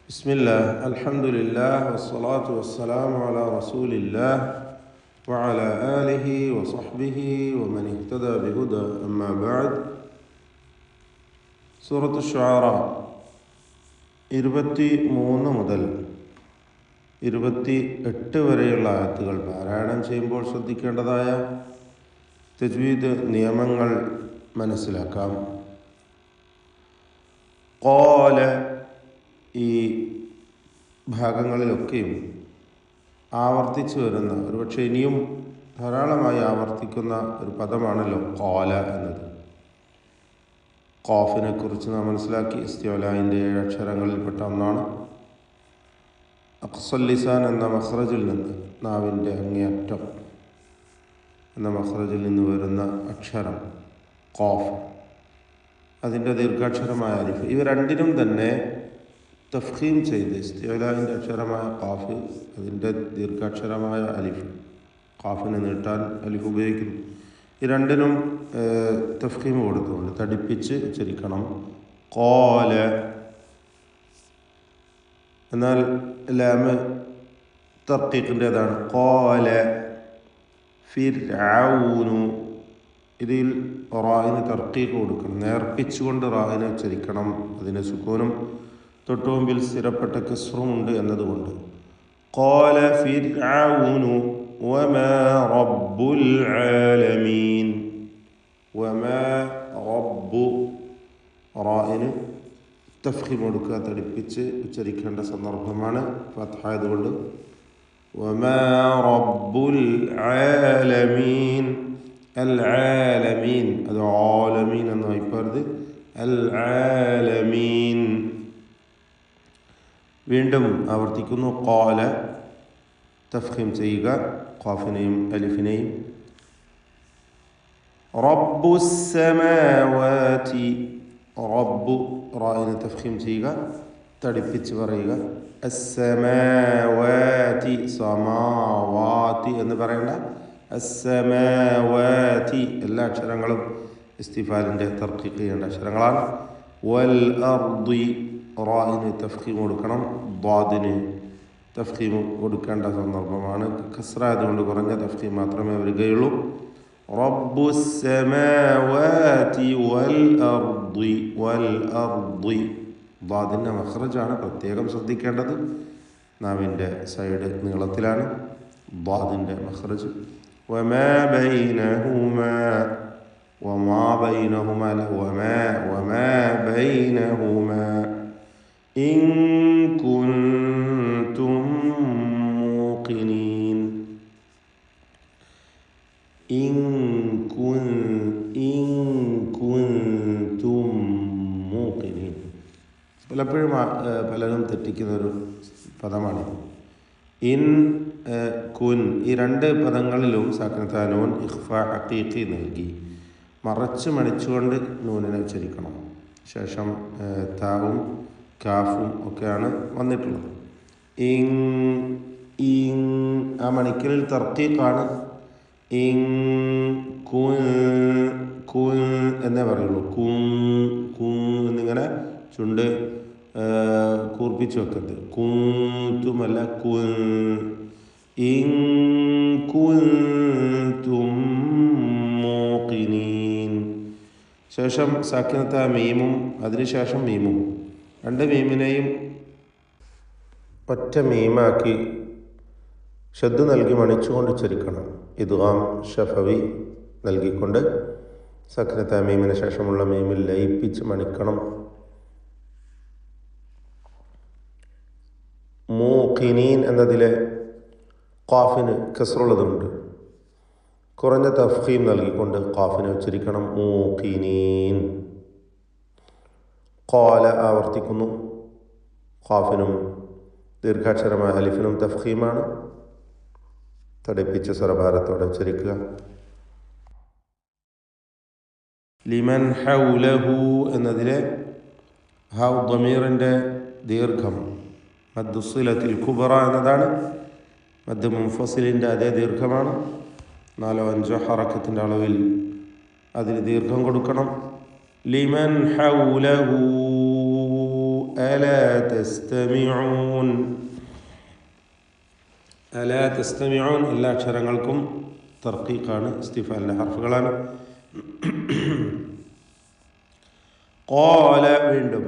بسم الله الحمد لله والصلاة والسلام على رسول الله وعلى آله وصحبه ومن اهتدى بهدى أما بعد സൂറത്ത് ശുആറ 23 മുതൽ 28 വരെയുള്ള ആയത്തുകൾ പാരായണം ചെയ്യുമ്പോൾ ശ്രദ്ധിക്കേണ്ടതായ തജ്വീദ് നിയമങ്ങൾ മനസ്സിലാക്കാം. ഖാല ഈ ഭാഗങ്ങളിലൊക്കെയും ആവർത്തിച്ചു വരുന്ന, ഒരുപക്ഷെ ഇനിയും ധാരാളമായി ആവർത്തിക്കുന്ന ഒരു പദമാണല്ലോ ഖാല എന്നത്. ഖാഫിനെ കുറിച്ച് നാം മനസ്സിലാക്കി. ഇസ്തിഅലാഇൻ്റെ 7 അക്ഷരങ്ങളിൽപ്പെട്ട ഒന്നാണ്. അഖ്സൽ ലിസാൻ എന്ന മഖ്റജിൽ നിന്ന്, നാവിൻ്റെ അങ്ങേയറ്റം എന്ന മഖ്റജിൽ നിന്ന് വരുന്ന അക്ഷരം ഖാഫ്, അതിൻ്റെ ദീർഘാക്ഷരമായ അലിഫ്. ഇവ രണ്ടിനും തന്നെ തഫ്ഖീം ചെയ്ത് ഇസ്തിഅലാഇൻ്റെ അക്ഷരമായ ഖാഫ്, അതിൻ്റെ ദീർഘാക്ഷരമായ അലിഫ്, ഖാഫിനെ നീട്ടാൻ അലിഫ് ഉപയോഗിക്കുന്നു. ഈ രണ്ടിനും തഫ്ഖീം കൊടുത്തുകൊണ്ട് തടിപ്പിച്ച് ഉച്ചരിക്കണം. ഖാല. എന്നാൽ ലാമ് തർക്കീഖിൻ്റേതാണ്. ഖാല ഫിർഔനു. ഇതിൽ റായിന് തർക്കീഖ് കൊടുക്കണം, നേർപ്പിച്ചുകൊണ്ട് റായിനെ ഉച്ചരിക്കണം. അതിന് സുക്കൂനും തൊട്ടുമുമ്പിൽ സ്ഥിരപ്പെട്ട കസ്റും ഉണ്ട് എന്നതുകൊണ്ട്. ഖാല ഫിർഔനു വമാ റബ്ബുൽ ആലമീൻ. വമാ റബ്ബു, റായിന് തഫ്ഖീം കൊടുക്കുക, തടിപ്പിച്ച് ഉച്ചരിക്കേണ്ട സന്ദർഭമാണ്. ഫത്ഹായതുകൊണ്ട് വമാ റബ്ബുൽ ആലമീൻ. അൽ ആലമീൻ, അത് ആലമീൻ എന്ന് വായിപ്പരുത്, അൽ ആലമീൻ. വീണ്ടും ആവർത്തിക്കുന്നു. ഖാല തഫ്ഖീം ചെയ്യുക ഖാഫിനെയും അലിഫിനെയും. റബ്ബുസ് സമാവാതി. റബ്ബു, റായിനെ തഫ്ഖീം ചെയ്യുക, തടിപ്പിച്ച് പറയുക. അസ്സമാവാതി, സമാവാതി എന്ന് പറയേണ്ട, അസ്സമാവാതി. എല്ലാ അക്ഷരങ്ങളും ഇസ്തിഫാലിൻ്റെ തർക്കീഖ് ചെയ്യേണ്ട അക്ഷരങ്ങളാണ്. വൽ അർദി, റായിന് തഫ്ഖീം കൊടുക്കണം, ദ്വാദിന് തഫ്ഖീം കൊടുക്കേണ്ട സന്ദർഭമാണ്. കസ്റായതുകൊണ്ട് കുറഞ്ഞ തഫ്ഖീം മാത്രമേ വരികയുള്ളൂ. റബ്ബുസ് സമാവാതി വൽ അർദി. വൽ അർദി, ദ്വാദിൻ്റെ മഖ്റജാണ് പ്രത്യേകം ശ്രദ്ധിക്കേണ്ടത്. നാവിൻ്റെ സൈഡ് നീളത്തിലാണ് ദ്വാദിൻ്റെ മഖ്റജ്. വമാ ബൈനഹുമാ. വമാ ബൈനഹുമാ അല്ല, വമാ ബൈനഹുമാ ഇൻ കുൻതും മൂഖിനീൻ. ഇൻ കുൻതും മൂഖിനീൻ. പലപ്പോഴും പലരും തെറ്റിക്കുന്നൊരു പദമാണിത്. ഇൻ കുൻ, ഈ രണ്ട് പദങ്ങളിലും സാക്കിനത്താ നൂൻ ഇഖ്ഫാ ഹഖീഖി നൽകി മറച്ച് മണിച്ചുകൊണ്ട് നൂനിനെ ഉച്ചരിക്കണം. ശേഷം താവും കാഫും ഒക്കെയാണ് വന്നിട്ടുള്ളത്. ഇൻ, ആ മണിക്കലിൽ തർക്കീഖാണ്. ഇൻ കുൻ എന്നേ പറയുള്ളൂ. കുൻ എന്നിങ്ങനെ ചുണ്ട് കൂർപ്പിച്ച് വെക്കരുത്. കുന്തുമല്ല, കുൻ. ഇൻ കുൻതും മൂഖിനീൻ. ശേഷം സാക്കിനത്ത മീമും അതിനുശേഷം മീമും, രണ്ട് മീമിനെയും ഒറ്റ മീമാക്കി ഷദ്ദ് നൽകി മണിച്ചുകൊണ്ട് ഉച്ചരിക്കണം. ഇദ്ഗാം ഷഫവി നൽകിക്കൊണ്ട് സാക്കിനത്ത മീമിന് ശേഷമുള്ള മീമിൽ ലയിപ്പിച്ച് മണിക്കണം. മൂഖിനീൻ എന്നതിലെ ഖാഫിന് കസ്റുള്ളതുണ്ട്. കുറഞ്ഞ തഫ്ഖീം നൽകിക്കൊണ്ട് ഖാഫിനെ ഉച്ചരിക്കണം. മൂഖിനീൻ. ഖാല ആവർത്തിക്കുന്നു. ഖാഫിനും ദീർഘാക്ഷരമായ അലിഫിനും തഫ്ഖീമാണ്. തടിപ്പിച്ച സ്വരഭാരത്തോടെ ഉച്ചരിക്കുക. ലിമൻ ഹൗലഹു എന്നതിലെ ഹൗ ദ്വമീറിൻ്റെ ദീർഘം മദ്ദുസ്സിലത്തിൽ കുബറ എന്നതാണ്. മദ് മുൻഫസിലിൻ്റെ അതേ ദീർഘമാണ്. 4-5 ഹറക്കത്തിൻ്റെ അളവിൽ അതിന് ദീർഘം കൊടുക്കണം. ലിമൻ ഹൗലഹു ألا تستمعون ألا تستمعون എല്ലാ അക്ഷരങ്ങൾക്കും തർക്കീഖാണ്, ഇസ്തിഫാലിൻ്റെ ഹർഫുകളാണ്. ഖാല വീണ്ടും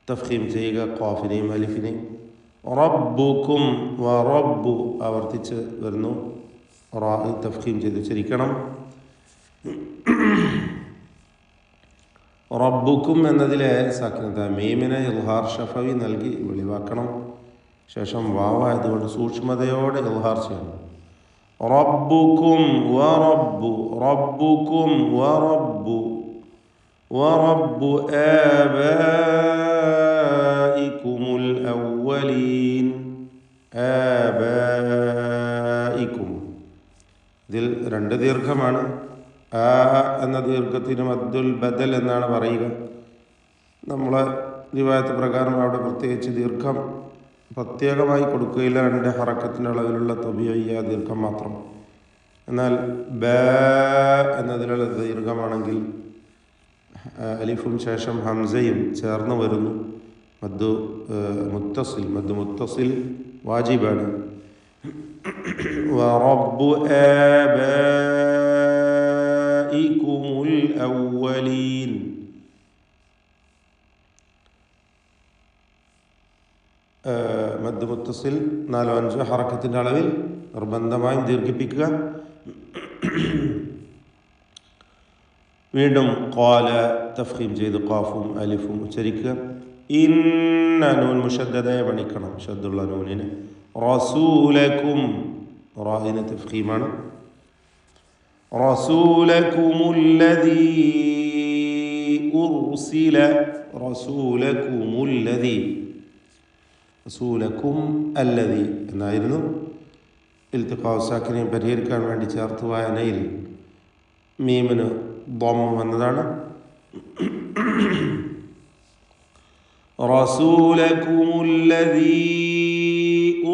തഫ്ഖീം ചെയ്യുക ഖാഫിനെയും അലിഫിനെയും. റബ്ബുക്കും വറബ്ബു ആവർത്തിച്ച് വരുന്നു. റാ തഫ്ഖീം ചെയ്ത് ഉച്ചരിക്കണം. റബ്ബുക്കും എന്നതിലെ സാക്കിനത മീമിനെ ഇൽഹാർ ഷഫവി നൽകി വെളിവാക്കണം. ശേഷം വാവായതുകൊണ്ട് സൂക്ഷ്മതയോടെ ഇൽഹാർ ചെയ്യണം. റബ്ബുക്കും വറബ്ബു റബ്ബുക്കും വറബ്ബു വറബ്ബു ആബായിക്കുമുൽ അവ്വലീൻ ആബായിക്കും. ഇതിൽ രണ്ട് ദീർഘമാണ്. ആ എന്ന ദീർഘത്തിന് മദ്ദുൽ ബദൽ എന്നാണ് പറയുക. നമ്മളെ റിവായത്ത് പ്രകാരം അവിടെ പ്രത്യേകിച്ച് ദീർഘം പ്രത്യേകമായി കൊടുക്കുകയില്ല. രണ്ട് ഹറക്കത്തിൻ്റെ അളവിലുള്ള തബീഇയ ദീർഘം മാത്രം. എന്നാൽ ബ എന്നതിലുള്ള ദീർഘമാണെങ്കിൽ അലിഫും ശേഷം ഹംസയും ചേർന്ന് വരുന്നു. മദ്ദു മുത്തസിൽ വാജിബാണ്. വറബ്ബു ആബായിക്കുമുൽ അവ്വലീൻ. മദ്ദ് മുത്തസിൽ 4-5 ഹറക്കത്തിൻ്റെ അളവിൽ നിർബന്ധമായും ദീർഘിപ്പിക്കുക. വീണ്ടും ഖാല തഫ്ഖീം ചെയ്ത് ഖാഫും അലിഫും ഉച്ചരിക്കുക. ഇന്ന നൂൻ മുഷദ്ദദയെ പണിക്കണം, ഷദ്ദുള്ള നൂനിന്. റസൂലക്കും റാഹിന് തഫ്ഖീമാണ്. റസൂലക്കുമുല്ലദീ ഉർസില റസൂലക്കുമുല്ലദീ റസൂലക്കും അല്ലദീ എന്നായിരുന്നു. ഇൽത്തിഖാ സാക്കിനെ പരിഹരിക്കാൻ വേണ്ടി ചേർത്ത് വായനയിൽ മീമിന് ضم വന്നതാണ്. റസൂലക്കുമുല്ലദീ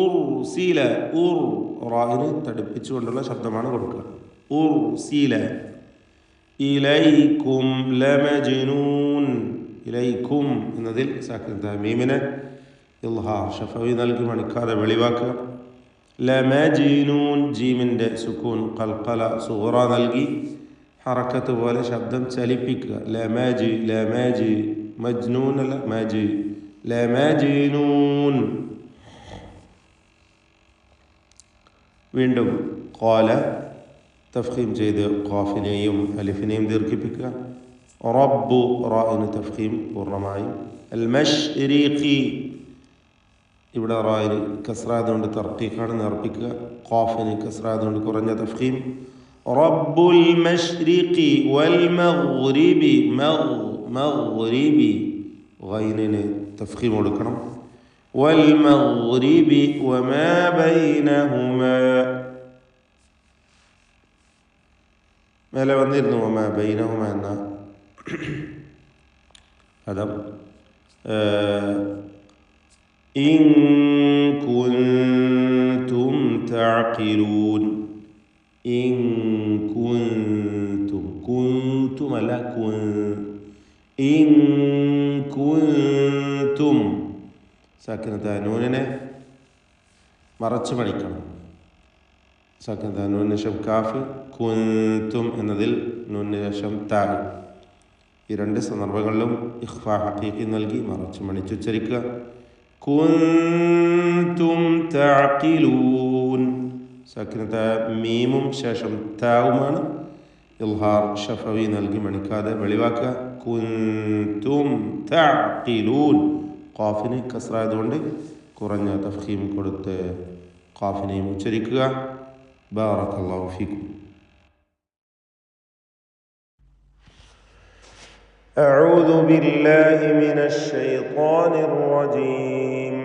ഉർസില റാഹിന് തടുപ്പിച്ചുകൊണ്ടുള്ള ശബ്ദമാണ് കൊടുക്കുക. ഉർസില ഇലൈക്കും ലമജ്നൂൻ. ഇലൈക്കും എന്നതിൽ സാക്കിന മീമിനെ ഇൽഹാർ ഷഫവി നൽകി മണിക്കാതെ വെളിവാക്കുക. ലമജ്നൂൻ ജീമിൻ്റെ സുക്കൂൻ ഖൽഖല സുഗ്റ നൽകി ഹറക്കത്ത് പോലെ ശബ്ദം ചലിപ്പിക്കുക. ലമജ് ലമജ് മജ്നൂൻ അല്ല മജ് ലമജ്നൂൻ. വീണ്ടും ഖാല തഫ്ഖീം ചെയ്ത് ഖാഫിനെയും അലിഫിനെയും ദീർഘിപ്പിക്കുക. റബ്ബു റാഇന് തഫ്ഖീം പൂർണ്ണമായും. അൽ മശ്രിഖി ഇവിടെ റായിൽ കസ്റായതുകൊണ്ട് തർക്കീഖാണ് നേർപ്പിക്കുക. ഖാഫിന് കസ്റായതുകൊണ്ട് കുറഞ്ഞ തഫ്ഖീം. റബ്ബുൽ മശ്രിഖി വൽ മഗ്രിബി മഗ്രിബി ഗൈനിന് തഫ്ഖീം കൊടുക്കണം. വൽ മഗ്രിബി വമാ ബൈനഹുമാ മേലെ വന്നിരുന്നു. വമാ ബൈനഹുമാ എന്ന പദം ഇൻ കുൻതും തഅഖിലൂൻ. ഇൻ കുൻതും കുൻതും അല്ല ഇൻ കുൻതും സാക്കിനത നൂനിനെ മറച്ചു പണിക്കണം. സാക്കിനത നൂനിന് ശേഷം കാഫ്, കുൻതും എന്നതിൽ നൂനിന് ശേഷം താ. ഈ രണ്ട് സന്ദർഭങ്ങളിലും ഇഖ്ഫാ ഹഖീഖി നൽകി മറച്ചു മണിച്ചുച്ചരിക്കുക. കുൻതും തഅഖിലൂൻ സാക്കിനത മീമും ശേഷം താവുമാണ്. ഇൽഹാർ ഷഫവി നൽകി മണിക്കാതെ വെളിവാക്കുക. കുൻതും തഅഖിലൂൻ ഖാഫിന് കസ്റായതുകൊണ്ട് കുറഞ്ഞ തഫ്ഖീം കൊടുത്ത് ഖാഫിനെയും ഉച്ചരിക്കുക. ബാറക്കല്ലാഹു ഫീക്കും. أعوذ بالله من الشيطان الرجيم.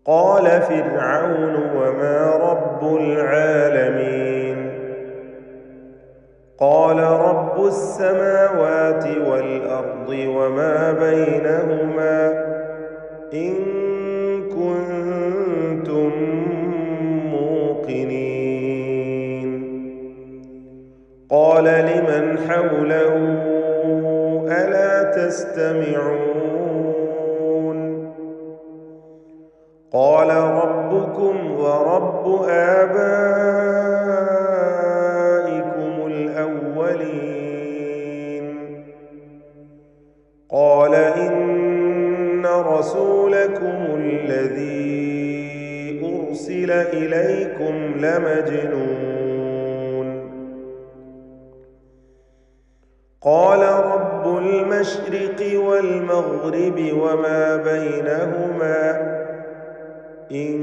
قال فرعون وما رب العالمين. قال رب السماوات والأرض وما بينهما إن كنتم موقنين. قال لمن حوله ألا تستمعون قال ربكم ورب آبائكم الأولين قال إن رسولكم الذي أرسل إليكم لمجنون قال رب المشرق والمغرب وما بينهما إن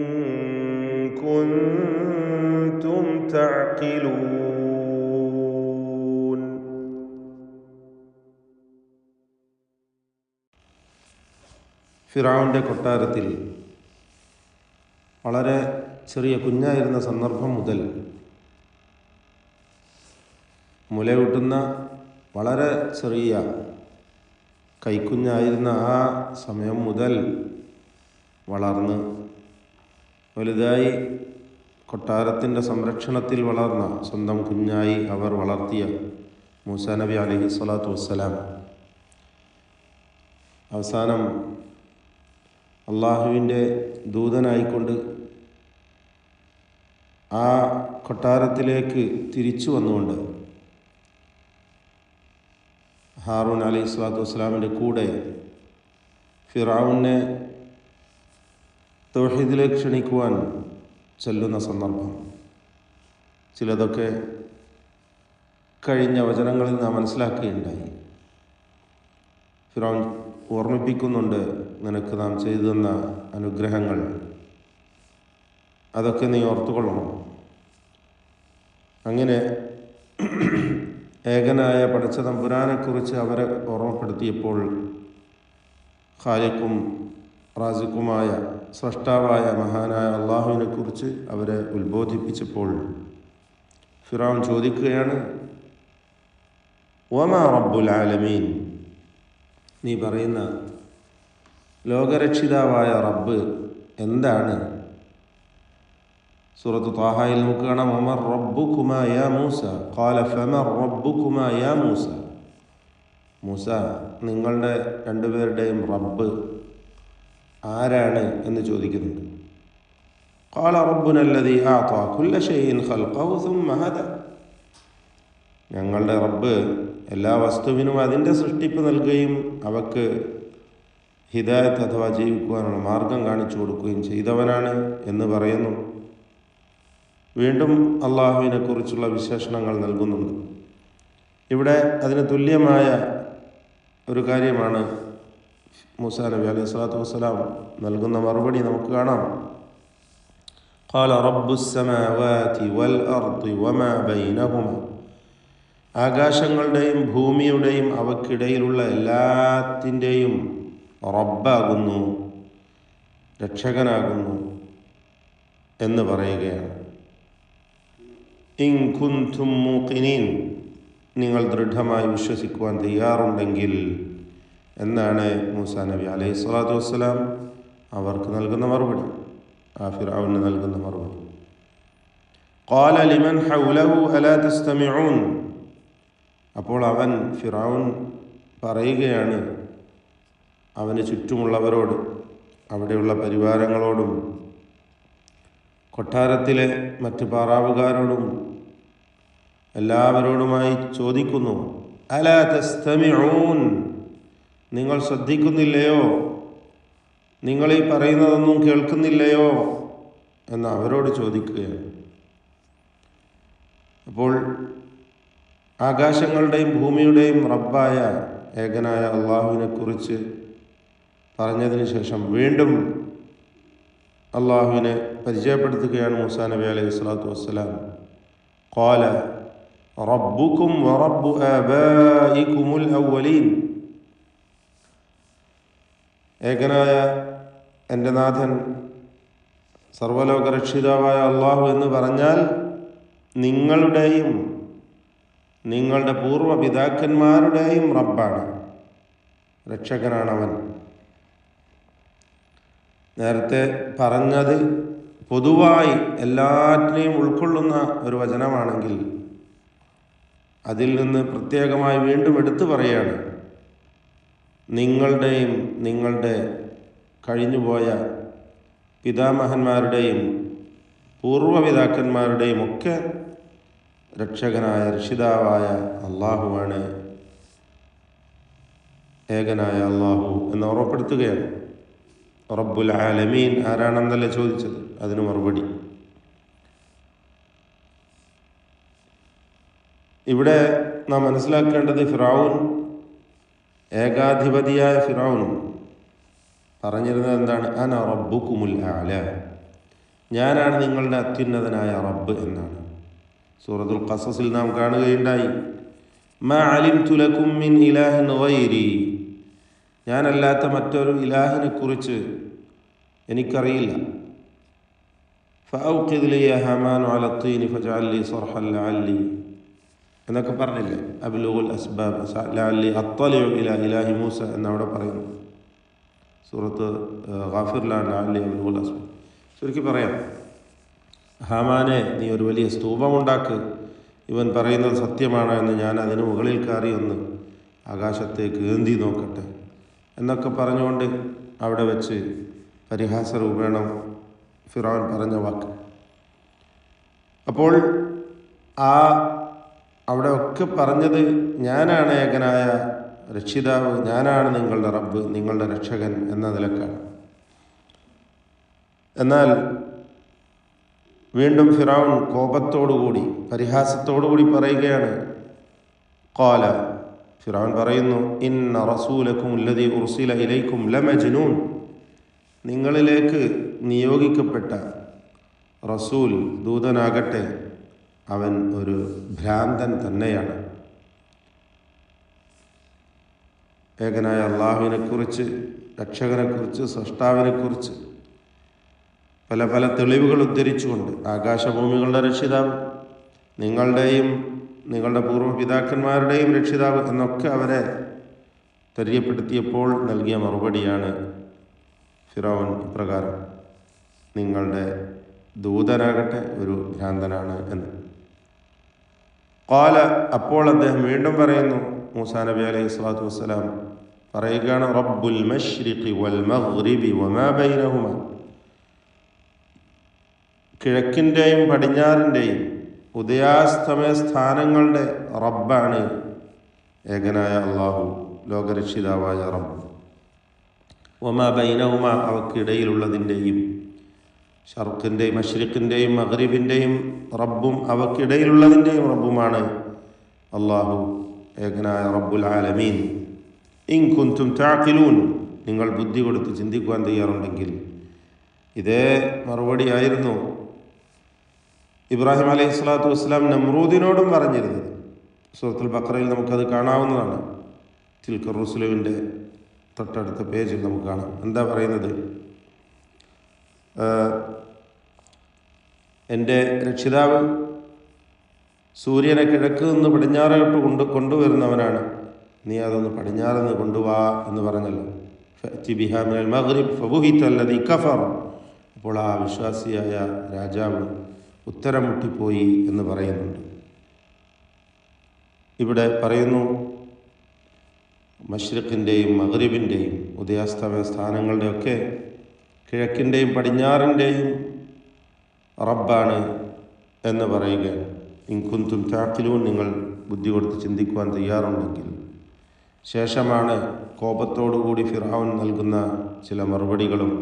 كنتم تعقلون. ഫിറഔന്റെ കൊട്ടാരത്തിൽ വളരെ ചെറിയ കുഞ്ഞായിരുന്ന സന്ദർഭം മുതൽ മുലയൂട്ടുന്ന വളരെ ചെറിയ കൈക്കുഞ്ഞായിരുന്ന ആ സമയം മുതൽ വളർന്ന് വലുതായി കൊട്ടാരത്തിൻ്റെ സംരക്ഷണത്തിൽ വളർന്ന സ്വന്തം കുഞ്ഞായി അവർ വളർത്തിയ മൂസാ നബി അലൈഹി സ്വലാത്തു വസ്സലാം അവസാനം അള്ളാഹുവിൻ്റെ ദൂതനായിക്കൊണ്ട് ആ കൊട്ടാരത്തിലേക്ക് തിരിച്ചു വന്നുകൊണ്ട് ഹാറൂൻ അലൈഹി സ്വലാത്തു വസ്സലാമിൻ്റെ കൂടെ ഫിറഔനെ തൗഹീദിലേക്ക് ക്ഷണിക്കുവാൻ ചെല്ലുന്ന സന്ദർഭം ചിലതൊക്കെ കഴിഞ്ഞ വചനങ്ങളിൽ നാം മനസ്സിലാക്കുകയുണ്ടായി. ഫിറഔൻ ഓർമ്മിപ്പിക്കുന്നുണ്ട്, നിനക്ക് നാം ചെയ്തു തന്ന അനുഗ്രഹങ്ങൾ അതൊക്കെ നീ ഓർത്തുകൊള്ളണം. അങ്ങനെ ഏകനായ പടച്ച തമ്പുരാനെക്കുറിച്ച് അവരെ ഓർമ്മപ്പെടുത്തിയപ്പോൾ ഖാലിഖും റാസിഖുമായ സ്രഷ്ടാവായ മഹാനായ അള്ളാഹുവിനെക്കുറിച്ച് അവരെ ഉത്ബോധിപ്പിച്ചപ്പോൾ ഫിറഔൻ ചോദിക്കുകയാണ്, വമാ റബ്ബുൽ ആലമീൻ, നീ പറയുന്ന ലോകരക്ഷിതാവായ റബ്ബ് എന്താണ്? സൂറത്ത് ത്വാഹയിൽ നമുക്ക് കാണാം, വമർ റബ്ബുകുമാ യാ മൂസ ഖാല ഫമർ റബ്ബുകുമാ യാ മൂസ. മൂസ, നിങ്ങളുടെ രണ്ടുപേരുടെയും റബ്ബ് ആരാണ് എന്ന് ചോദിക്കുന്നുണ്ട്. ഖാല റബ്ബുന അല്ലദീ അഅതാ കുല്ല ഷൈഇൻ ഖൽഖഹു സുമ്മ ഹദാ. ഞങ്ങളുടെ റബ്ബ് എല്ലാ വസ്തുവിനും അതിൻ്റെ സൃഷ്ടിപ്പ് നൽകുകയും അവക്ക് ഹിദായത്ത് അഥവാ ജീവിക്കുവാനുള്ള മാർഗം കാണിച്ചു കൊടുക്കുകയും ചെയ്തവനാണ് എന്ന് പറയുന്നു. വീണ്ടും അള്ളാഹുവിനെ കുറിച്ചുള്ള വിശേഷണങ്ങൾ നൽകുന്നുണ്ട്. ഇവിടെ അതിന് തുല്യമായ ഒരു കാര്യമാണ് മൂസാ നബി അലൈഹി സ്വലാത്തു വസ്സലാം നൽകുന്ന മറുപടി നമുക്ക് കാണാം. ഖാല റബ്ബുസ് സമാവാതി വൽ അർദി വമാ ബൈനഹുമ. ആകാശങ്ങളുടെയും ഭൂമിയുടെയും അവക്കിടയിലുള്ള എല്ലാത്തിൻ്റെയും റബ്ബാകുന്നു, രക്ഷകനാകുന്നു എന്ന് പറയുകയാണ്. ഇൻ കുൻതും മൂഖിനീൻ, നിങ്ങൾ ദൃഢമായി വിശ്വസിക്കുവാൻ തയ്യാറുണ്ടെങ്കിൽ എന്നാണ് മൂസാ നബി അലൈഹി സ്വലാത്തു വസ്സലാം അവർക്ക് നൽകുന്ന മറുപടി, ആ ഫിറഔന് നൽകുന്ന മറുപടി. ഖാല ലിമൻ ഹൗലഹു അലാ തസ്തമിഊൻ. അപ്പോൾ അവൻ ഫിറഔൻ പറയുകയാണ് അവന് ചുറ്റുമുള്ളവരോട്, അവിടെയുള്ള പരിവാരങ്ങളോടും കൊട്ടാരത്തിലെ മറ്റ് പാറാവുകാരോടും എല്ലാവരോടുമായി ചോദിക്കുന്നു, അലാ തസ്തമിഊൻ, നിങ്ങൾ ശ്രദ്ധിക്കുന്നില്ലയോ, നിങ്ങളീ പറയുന്നതൊന്നും കേൾക്കുന്നില്ലയോ എന്ന് അവരോട് ചോദിക്കുകയാണ്. അപ്പോൾ ആകാശങ്ങളുടെയും ഭൂമിയുടെയും റബ്ബായ ഏകനായ അള്ളാഹുവിനെക്കുറിച്ച് പറഞ്ഞതിന് ശേഷം വീണ്ടും അള്ളാഹുവിനെ പരിചയപ്പെടുത്തുകയാണ് മൂസാ നബി അലൈഹി സ്വലാത്തു വസ്സലാം. ഖാല റബ്ബുക്കും വറബ്ബു ആബായിക്കുമുൽ അവ്വലീൻ. ഏകനായ എൻ്റെ നാഥൻ സർവലോകരക്ഷിതാവായ അള്ളാഹു എന്ന് പറഞ്ഞാൽ നിങ്ങളുടെയും നിങ്ങളുടെ പൂർവ്വപിതാക്കന്മാരുടെയും റബ്ബാണ്, രക്ഷകനാണവൻ. നേരത്തെ പറഞ്ഞത് പൊതുവായി എല്ലാറ്റിനെയും ഉൾക്കൊള്ളുന്ന ഒരു വചനമാണെങ്കിൽ അതിൽ നിന്ന് പ്രത്യേകമായി വീണ്ടും എടുത്തു പറയുകയാണ്, നിങ്ങളുടെയും നിങ്ങളുടെ കഴിഞ്ഞുപോയ പിതാമഹന്മാരുടെയും പൂർവ്വപിതാക്കന്മാരുടെയും ഒക്കെ രക്ഷകനായ രക്ഷിതാവായ അള്ളാഹുവാണ്, ഏകനായ അള്ളാഹു എന്ന് ഓർമ്മപ്പെടുത്തുകയാണ്. റബ്ബുൽ ആലമീൻ ആരാണെന്നല്ലേ ചോദിച്ചത്, അതിന് മറുപടി. ഇവിടെ നാം മനസ്സിലാക്കേണ്ടത്, ഫിറഔൻ, ഏകാധിപതിയായ ഫിറഔനും പറഞ്ഞിരുന്നത് എന്താണ്? അന റബ്ബുക്കുമുൽ അഅല, ഞാനാണ് നിങ്ങളുടെ അത്യുന്നതനായ റബ്ബ് എന്നാണ്. സൂറത്തുൽ ഖസസിൽ നാം കാണുകയുണ്ടായി, മാ അലിംതു ലക്കും മിൻ ഇലാഹിൻ ഗൈരി, ഞാനല്ലാത്ത മറ്റൊരു ഇലാഹിനെ കുറിച്ച് എനിക്കറിയില്ല. ഫഔഖിദ് ലി യാ ഹമാനു അല ത്തീനി ഫജഅൽ ലി സർഹൻ ലഅല്ലി എന്നൊക്കെ പറഞ്ഞില്ലേ? അബ്ലുഗുൽ അസ്ബാബ് ലഅല്ലി അത്തലിഉ ഇലാ ഇലാഹി മൂസ എന്നവിടെ പറയുന്നു. സൂറത്ത് ഗാഫിറിലാണ് ലഅല്ലി അബ്ലുഗുൽ അസ്ബാബ്. ചുരുക്കി പറയാം, ഹാമാനെ, നീ ഒരു വലിയ സ്തൂപമുണ്ടാക്ക്, ഇവൻ പറയുന്നത് സത്യമാണ് എന്ന് ഞാൻ അതിന് മുകളിൽ കയറി ഒന്ന് ആകാശത്തേക്ക് ഏന്തി നോക്കട്ടെ എന്നൊക്കെ പറഞ്ഞുകൊണ്ട് അവിടെ വെച്ച് പരിഹാസരൂപേണ ഫിറഔൻ പറഞ്ഞ വാക്ക്. അപ്പോൾ അവിടെ ഒക്കെ പറഞ്ഞത് ഞാനാണ് ഏകനായ രക്ഷിതാവ്, ഞാനാണ് നിങ്ങളുടെ റബ്ബ്, നിങ്ങളുടെ രക്ഷകൻ എന്ന നിലക്കാണ്. എന്നാൽ വീണ്ടും ഫിറഔൻ കോപത്തോടുകൂടി പരിഹാസത്തോടുകൂടി പറയുകയാണ്. ഖാല, ഫിറഔൻ പറയുന്നു, ഇന്ന റസൂലക്കും അല്ലദീ ഉർസില ഇലൈക്കും ലമജ്നൂൻ, നിങ്ങളിലേക്ക് നിയോഗിക്കപ്പെട്ട റസൂൽ, ദൂതനാകട്ടെ, അവൻ ഒരു ഭ്രാന്തൻ തന്നെയാണ്. ഏകനായ അള്ളാഹുവിനെക്കുറിച്ച്, രക്ഷകനെക്കുറിച്ച്, സ്രഷ്ടാവിനെക്കുറിച്ച് പല പല തെളിവുകൾ ഉദ്ധരിച്ചുകൊണ്ട്, ആകാശഭൂമികളുടെ രക്ഷിതാവ്, നിങ്ങളുടെയും നിങ്ങളുടെ പൂർവ്വപിതാക്കന്മാരുടെയും രക്ഷിതാവ് എന്നൊക്കെ അവരെ തെര്യപ്പെടുത്തിയപ്പോൾ നൽകിയ മറുപടിയാണ് ഫിറഔൻ ഇപ്രകാരം, നിങ്ങളുടെ ദൂതനാകട്ടെ ഒരു ഭ്രാന്തനാണ് എന്ന്. ഖാല, അപ്പോൾ അദ്ദേഹം വീണ്ടും പറയുന്നു, മൂസാ നബി അലൈഹി സ്വലാത്തു വസ്സലാം പറയുകയാണ്, റബ്ബുൽ മശ്രിഖി വൽ മഗ്രിബി വമാ ബൈനഹുമാ, കിഴക്കിൻ്റെയും പടിഞ്ഞാറിൻ്റെയും ഉദയാസ്തമയ സ്ഥാനങ്ങളുടെ റബ്ബാണ് ഏകനായ അള്ളാഹു, ലോകരക്ഷിതാവായ റബ്ബ്. വമാ ബൈനഹുമ, അവക്കിടയിലുള്ളതിൻ്റെയും, ഷർഖിൻ്റെയും മശ്രിഖിൻ്റെയും മഗ്രിബിൻ്റെയും റബ്ബും അവക്കിടയിലുള്ളതിൻ്റെയും റബ്ബുമാണ് അള്ളാഹു, ഏകനായ റബ്ബുൽ ആലമീൻ. ഇൻ കുൻതും തഅഖിലൂൻ, നിങ്ങൾ ബുദ്ധി കൊടുത്ത് ചിന്തിക്കുവാൻ തയ്യാറുണ്ടെങ്കിൽ. ഇതേ മറുപടിയായിരുന്നു ഇബ്രാഹിം അലൈഹി സ്വലാത്തു വസ്സലാം നമ്രൂദിനോടും പറഞ്ഞിരുന്നത്. സൂറത്തുൽ ബഖറയിൽ നമുക്കത് കാണാവുന്നതാണ്. തിൽക റുസുലുവിൻ്റെ തൊട്ടടുത്ത പേജിൽ നമുക്ക് കാണാം. എന്താ പറയുന്നത്? എൻ്റെ രക്ഷിതാവ് സൂര്യനെ കിഴക്ക് നിന്ന് പടിഞ്ഞാറോട്ട് കൊണ്ടുവരുന്നവനാണ്, നീ അതൊന്ന് പടിഞ്ഞാറ് നിന്ന് കൊണ്ടുവാ എന്ന് പറഞ്ഞല്ലോ. ഫഅതി ബിഹാ മിനൽ മഗ്രിബ് ഫബുഹിത അല്ലദീ കഫർ, അപ്പോൾ ആ വിശ്വാസിയായ രാജാവ് ഉത്തരം മുട്ടിപ്പോയി എന്ന് പറയുന്നുണ്ട്. ഇവിടെ പറയുന്നു, മശ്രിഖിൻ്റെയും മഗ്രിബിൻ്റെയും ഉദയാസ്തമയ സ്ഥാനങ്ങളുടെയൊക്കെ കിഴക്കിൻ്റെയും പടിഞ്ഞാറിൻ്റെയും റബ്ബാണ് എന്ന് പറയുകയാണ്. ഇൻ കുൻതും തഅഖിലൂൻ, നിങ്ങൾ ബുദ്ധി കൊടുത്ത് ചിന്തിക്കുവാൻ തയ്യാറുണ്ടെങ്കിൽ. ശേഷമാണ് കോപത്തോടുകൂടി ഫിറഔൻ നൽകുന്ന ചില മറുപടികളും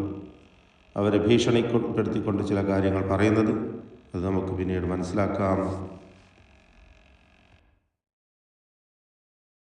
അവരെ ഭീഷണിപ്പെടുത്തിക്കൊണ്ട് ചില കാര്യങ്ങൾ പറയുന്നത്. അത് നമുക്ക് പിന്നീട് മനസ്സിലാക്കാം.